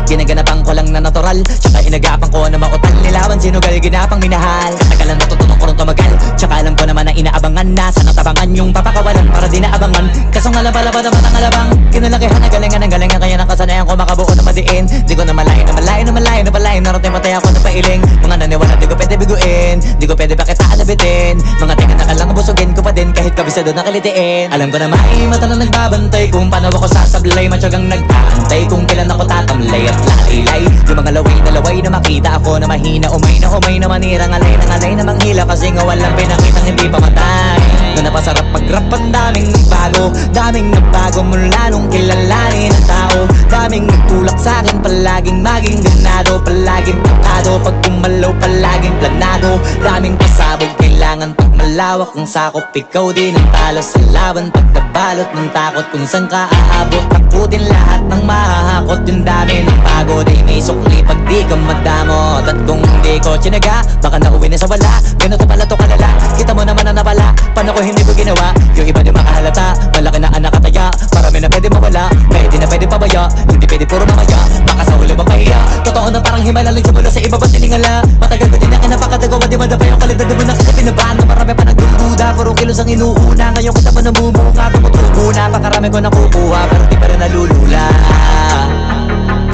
Ginaganapan ko lang na natural, tsaka inagapan ko na mautal. Nilawan sinugal, ginapang minahal. Katagalan natutunan ko rin tumagal, tsaka alam ko naman na inaabangan na sana tabangan yung papakawalan para di naabangan. Kaso nga lang pala ba naman ang alabang kinalakihan na galingan ng galingan, kaya nakasanayan ko makabuo na madiin. Di ko na malayo na malayo na malayo na palayo, narating matay ako na pailing. Mga naniwala di ko pwede biguin, di ko pwede bakit alabitin. Mga tingin na kalang busugin ko pa din kahit kabisado na kilitiin. Alam ko na may mata na nagbabantay kung paano ako sasablay, matyagang nag-aantay kung kailan ako tatamlay at lalaylay. Yung mga laway na makita ako na mahina, umay na manira, ngalay na manghila, kasi nga walang pinakitang hindi pa matay. Na napasarap mag-rap, ang daming nagbago mula nung kilalanin ang tao. Daming nagtulak sa'kin, palaging maging ganado, palaging pakado, pag kumalaw palaging planado. Daming pasabog, kailangan pag malawak ang sakop, ikaw din ang talo sa laban. Pag nabalot ng takot kung saan ka aabot, takutin lahat ng mahahakot. Yung dami ng pagod ay may sukli pag di ka madamot. At kung hindi ko tsinaga, baka nauwi na sa wala. Ganito pala to kalala, kita mo naman ang napala. Paano ko hindi ko ginawa? Yung iba di makahalata, malaki na anak kataya, marami na pwede mawala, pwede na pwede pabaya, hindi pwede puro mamaya, baka sa huli mapahiya. Totoo na parang himala lang simula sa iba ba't tiningala. Matagal ko din na kinapakatagawa, di madapa yung kalidad mo na kasi pinabaan. Marami pa nagdududa, puro kilos ang inuuna. Ngayon kita pa namumuka, tumutubo na, pakarami ko nakukuha, pero di pa rin nalulula.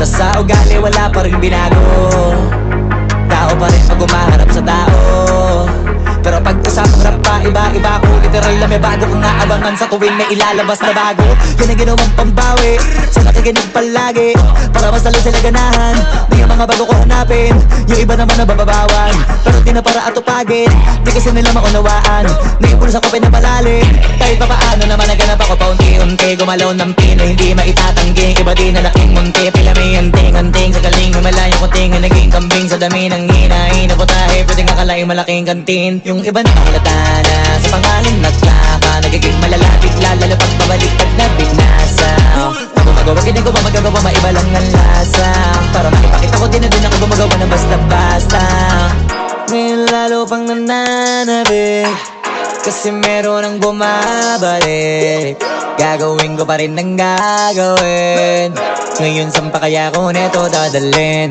Tas sa ugali wala pa rin binago, tao pa rin pag umaharap sa tao. Pero pag usapang rap pa, iba-iba ko, literal na may bago kong naabangan sa tuwing may ilalabas na bago. Yan ang ginawang pambawi, sa nakikinig palagi, para mas lalo sila ganahan. May mga bago ko hanapin, yung iba naman nabababawan, pero di na para atupagin, di kasi nila maunawaan. Naipulos ako pinapalalim, kahit pa paano naman naganap ako paunti-unti. Gumalaw ng pino, hindi maitatanggi, iba di na laking munti. Pila may anting-anting, sa galing humalayo kunting, naging kambing sa dami ng hinahin. Naputahe, pwedeng akalaing malaking kantin. Yung iba nakahalata na sa pangalan nagsaka, nagiging malalapit lalo pag pabalik pag nabinasa. Ako magawa, hindi ko ba magagawa, maiba lang ang lasa, para makipakita ko din na din ako gumagawa ng basta-basta. Ngayon lalo pang nananabik, kasi meron ang bumabalik. Gagawin ko pa rin ang gagawin, ngayon saan pa kaya ko neto dadalhin?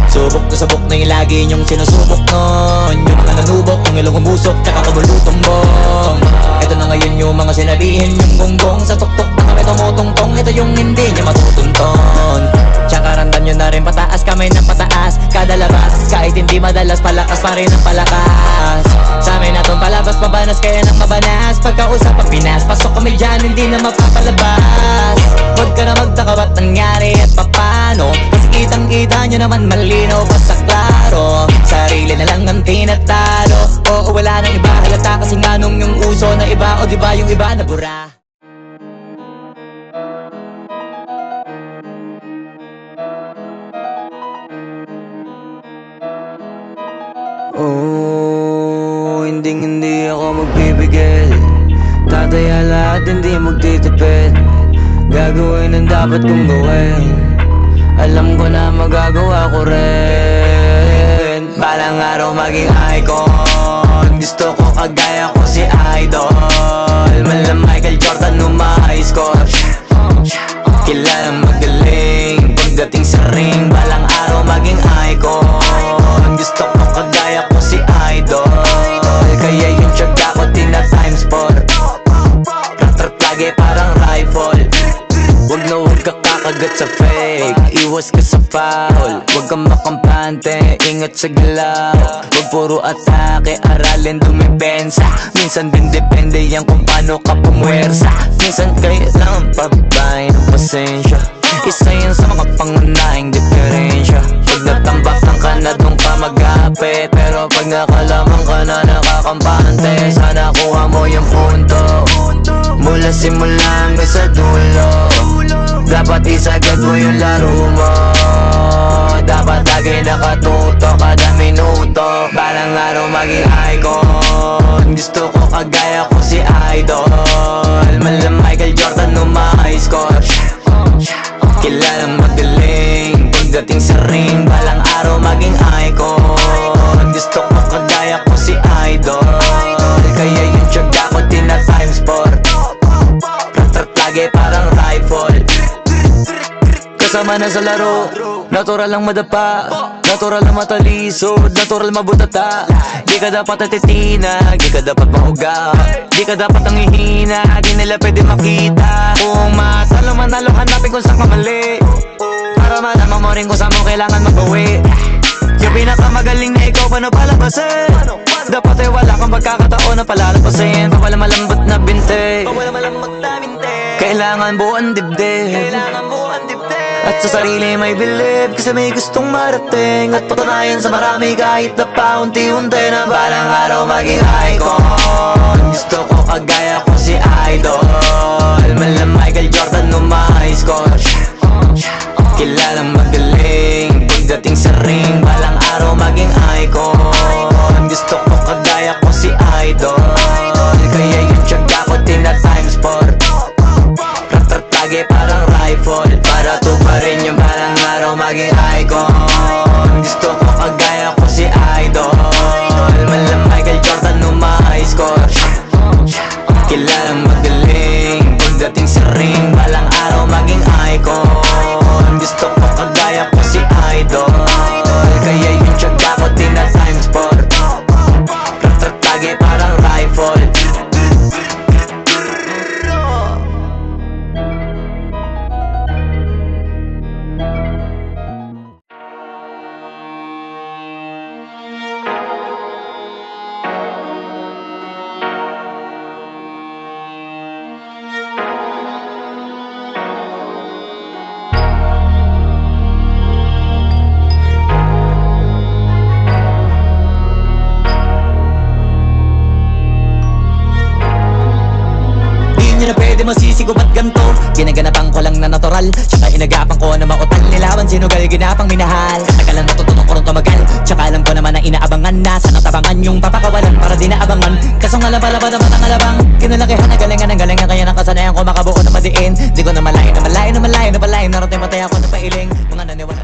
Subok na sabok na yung lagi niyong sinusubok nun, yung mga nanubok, yung ilong umusok, tsaka kabulutumbong. Ito na ngayon yung mga sinabihin yung gonggong, sa tuktok na kami tumutungtong. Ito yung hindi niya matutunton, tsaka randan nyo na rin pataas, kamay ng pataas kada labas, kahit hindi madalas, palakas pa rin ang palakas. Sa amin na tong palabas, mabanas kaya nang mabanas. Pagkausap pag pinas, pasok kami dyan, hindi na mapapalabas. Huwag ka na magtaka ba't nangyari at papano, kasi kitang-kita nyo naman malinaw pa sa klaro. Sarili na lang ang tinatalo, oo wala nang iba halata, kasi nga nung yung uso na iba, o diba yung iba na bura. Oh, hindi ako magbibigil, tataya lahat, hindi magtitipid. Gagawin ang dapat kong gawin, alam ko na magagawa ko rin. Balang araw maging icon, gusto ko kagaya ko si Idol. Mala Michael Jordan nung ma-high score, kilalang magaling pagdating sa ring. Balang araw maging icon, gusto ko kagaya ko si Idol, kaya yung tiyaga ko tina times 4. Rat-rat lagi parang rifle, wag na wag ka kakagat sa fake, iwas ka sa foul. Wag kang makampante, ingat sa galaw, wag puro atake, aralin dumipensa. Minsan din depende yan kung paano ka pumwersa. Minsan kailangan pabay ng pasensya, isa yan sa mga pangunahing diferensya. Pag natambakan ka na doon ka mag-ape, pero pag nakalaman ka na nakakampante, sana kuha mo yung punto mula simula hanggang sa dulo. Dapat isagad mo yung laro mo, dapat lagi nakatuto kada minuto. Balang araw maging icon, gusto ko kagaya ko si Idol. Mala Michael Jordan nung ma-high score, kilalang magaling pagdating sa ring. Balang araw maging icon, gusto ko kagaya ko si Idol, kaya yung tiyaga ko tina times 4. Rat-rat lagi parang rifle, kasama na sa laro, Natural lang madapa, natural lang matalisod, natural mabutata. Di ka dapat natitinag, di ka dapat mahuga, di ka dapat nangihina, di nila pwede makita. Kung matalo manalo, hanapin kung saan ka mali, para malaman mo rin kung saan mo kailangan magbawi. Yung pinakamagaling na ikaw, paano palabasin? Dapat ay wala kang pagkakataon na palalapasin. Pawala malambot na binte, kailangan buuan dibdib, at sa sarili may bilib, kasi may gustong marating at patunayan sa marami kahit na paunti-unti na balang araw maging icon. Gusto ko kagaya ko si Idol, mala Michael Jordan no my score. Kilalang magaling pagdating sa ring, balang araw maging icon. Gusto ko kagaya ko si Idol, kaya yung tiyaga ko tina times 4. Lagi parang rifle, para tuparin yung balang araw maging icon. Gusto ko kagaya ko si Idol, mala Michael Jordan no my score. Kilalang magaling pagdating sa ring, balang araw maging icon. Gusto ko kagaya ko si Idol, kaya yung tiyaga ko tina times 4. Lagi parang rifle. Na pwede masisigo ba't ganto? Ginaganapan ko lang na natural, tsaka inagapan ko na mautal. Nilawan sinugal, ginapang minahal. Katagalan natutunan ko rin tumagal, tsaka alam ko naman na inaabangan na sana tabangan yung papakawalan para di naabangan. Kaso nga lang pala ba naman ang alabang kinalakihan na galingan ng galingan, kaya nakasanayan ko makabuo na madiin. Di ko na malayo na malayo na malayo na malayo, narating matay ako na pailing mga naniwala.